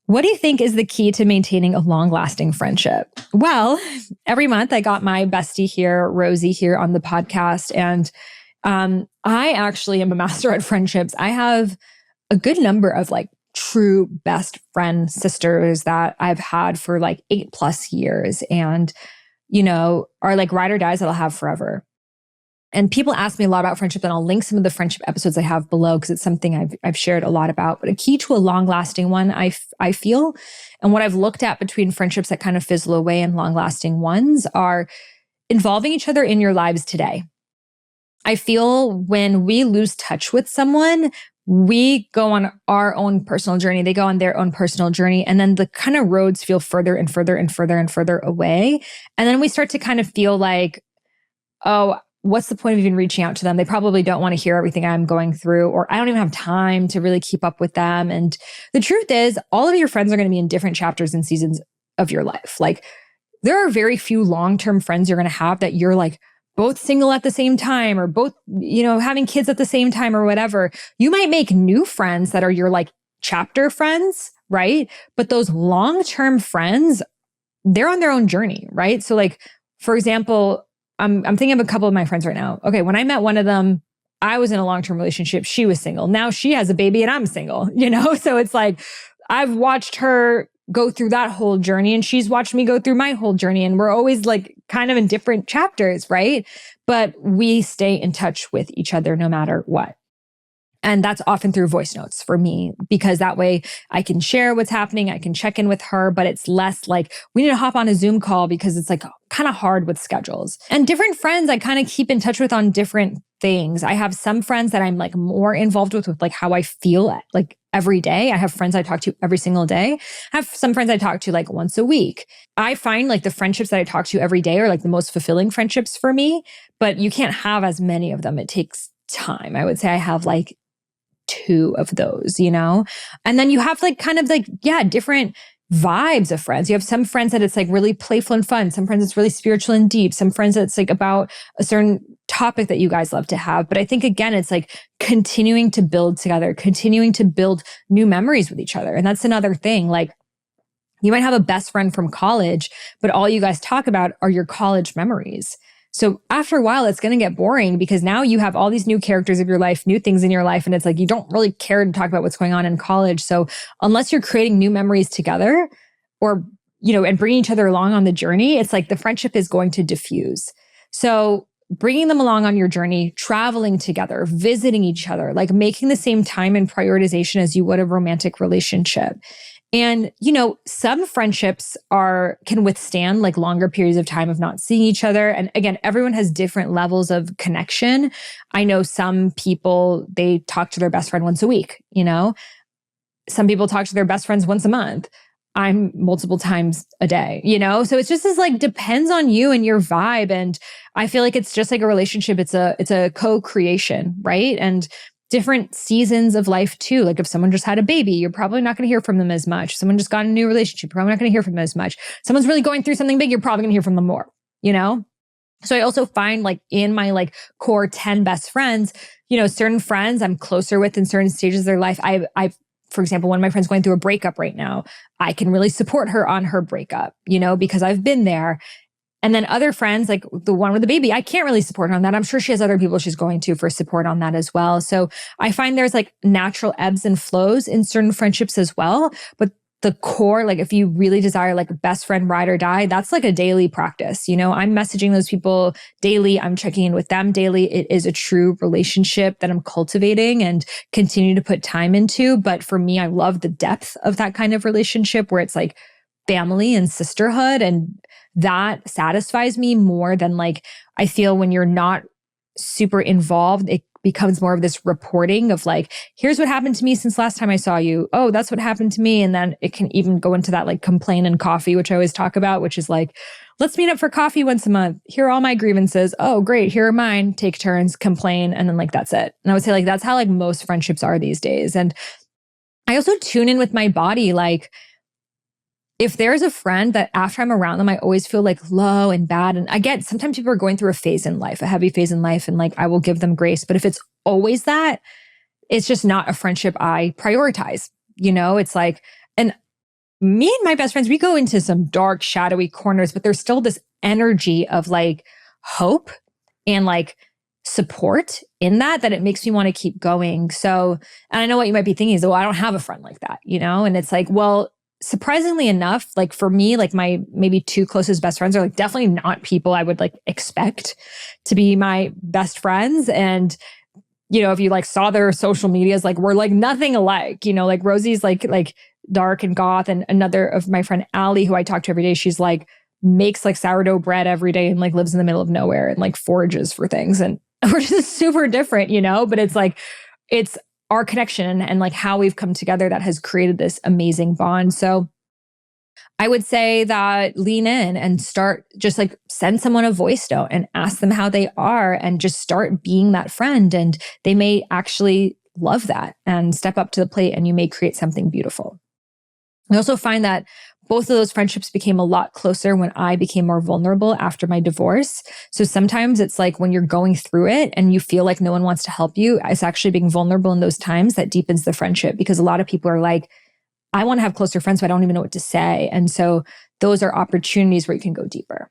What do you think is the key to maintaining a long-lasting friendship? Well, every month I got my bestie here, Rosie, here on the podcast. And I actually am a master at friendships. I have a good number of like true best friend sisters that I've had for like 8+ years and, are like ride or dies that I'll have forever. And people ask me a lot about friendship, and I'll link some of the friendship episodes I have below because it's something I've shared a lot about. But a key to a long-lasting one, I feel, and what I've looked at between friendships that kind of fizzle away and long-lasting ones are involving each other in your lives today. I feel when we lose touch with someone, we go on our own personal journey. They go on their own personal journey. And then the kind of roads feel further and further and further and further away. And then we start to kind of feel like, oh, what's the point of even reaching out to them? They probably don't want to hear everything I'm going through, or I don't even have time to really keep up with them. And the truth is, all of your friends are going to be in different chapters and seasons of your life. Like, there are very few long-term friends you're going to have that you're like both single at the same time, or both, having kids at the same time or whatever. You might make new friends that are your like chapter friends, right? But those long-term friends, they're on their own journey, right? So like, for example, I'm thinking of a couple of my friends right now. Okay, when I met one of them, I was in a long-term relationship. She was single. Now she has a baby and I'm single, So it's like, I've watched her go through that whole journey and she's watched me go through my whole journey. And we're always like kind of in different chapters, right? But we stay in touch with each other no matter what. And that's often through voice notes for me, because that way I can share what's happening. I can check in with her, but it's less like we need to hop on a Zoom call because it's like kind of hard with schedules. And different friends I kind of keep in touch with on different things. I have some friends that I'm like more involved with like how I feel like every day. I have friends I talk to every single day. I have some friends I talk to like once a week. I find like the friendships that I talk to every day are like the most fulfilling friendships for me, but you can't have as many of them. It takes time. I would say I have like 2 of those, And then you have like kind of like, different vibes of friends. You have some friends that it's like really playful and fun. Some friends it's really spiritual and deep. Some friends that it's like about a certain topic that you guys love to have. But I think again, it's like continuing to build together, continuing to build new memories with each other. And that's another thing. Like, you might have a best friend from college, but all you guys talk about are your college memories. So after a while, it's going to get boring because now you have all these new characters of your life, new things in your life. And it's like, you don't really care to talk about what's going on in college. So unless you're creating new memories together or, and bringing each other along on the journey, it's like the friendship is going to diffuse. So bringing them along on your journey, traveling together, visiting each other, like making the same time and prioritization as you would a romantic relationship. And, some friendships can withstand like longer periods of time of not seeing each other. And again, everyone has different levels of connection. I know some people, they talk to their best friend once a week, Some people talk to their best friends once a month. I'm multiple times a day, So it's just this like depends on you and your vibe. And I feel like it's just like a relationship. It's a co-creation, right? And different seasons of life too. Like if someone just had a baby, you're probably not going to hear from them as much. Someone just got a new relationship, you're probably not going to hear from them as much. Someone's really going through something big, you're probably going to hear from them more, So I also find like in my like core 10 best friends, certain friends I'm closer with in certain stages of their life. I for example, one of my friends going through a breakup right now, I can really support her on her breakup, because I've been there. And then other friends, like the one with the baby, I can't really support her on that. I'm sure she has other people she's going to for support on that as well. So I find there's like natural ebbs and flows in certain friendships as well. But the core, like if you really desire like a best friend ride or die, that's like a daily practice. I'm messaging those people daily. I'm checking in with them daily. It is a true relationship that I'm cultivating and continue to put time into. But for me, I love the depth of that kind of relationship where it's like family and sisterhood, and that satisfies me more than like, I feel when you're not super involved, it becomes more of this reporting of like, here's what happened to me since last time I saw you. Oh, that's what happened to me. And then it can even go into that like complain and coffee, which I always talk about, which is like, let's meet up for coffee once a month. Here are all my grievances. Oh, great. Here are mine. Take turns, complain. And then like, that's it. And I would say like, that's how like most friendships are these days. And I also tune in with my body. Like, if there's a friend that after I'm around them, I always feel like low and bad. And I get, sometimes people are going through a phase in life, a heavy phase in life, and like, I will give them grace. But if it's always that, it's just not a friendship I prioritize. It's like, and me and my best friends, we go into some dark, shadowy corners, but there's still this energy of like hope and like support in that it makes me want to keep going. So, and I know what you might be thinking is, well, I don't have a friend like that, And it's like, well, surprisingly enough, like for me, like my maybe two closest best friends are like definitely not people I would like expect to be my best friends. And if you like saw their social medias, like we're like nothing alike, like Rosie's like dark and goth. And another of my friend, Allie, who I talk to every day, she's like makes like sourdough bread every day and like lives in the middle of nowhere and like forages for things. And we're just super different, but it's like, it's our connection and like how we've come together that has created this amazing bond. So I would say that lean in and start just like send someone a voice note and ask them how they are and just start being that friend. And they may actually love that and step up to the plate and you may create something beautiful. I also find that both of those friendships became a lot closer when I became more vulnerable after my divorce. So sometimes it's like when you're going through it and you feel like no one wants to help you, it's actually being vulnerable in those times that deepens the friendship, because a lot of people are like, I want to have closer friends, but I don't even know what to say. And so those are opportunities where you can go deeper.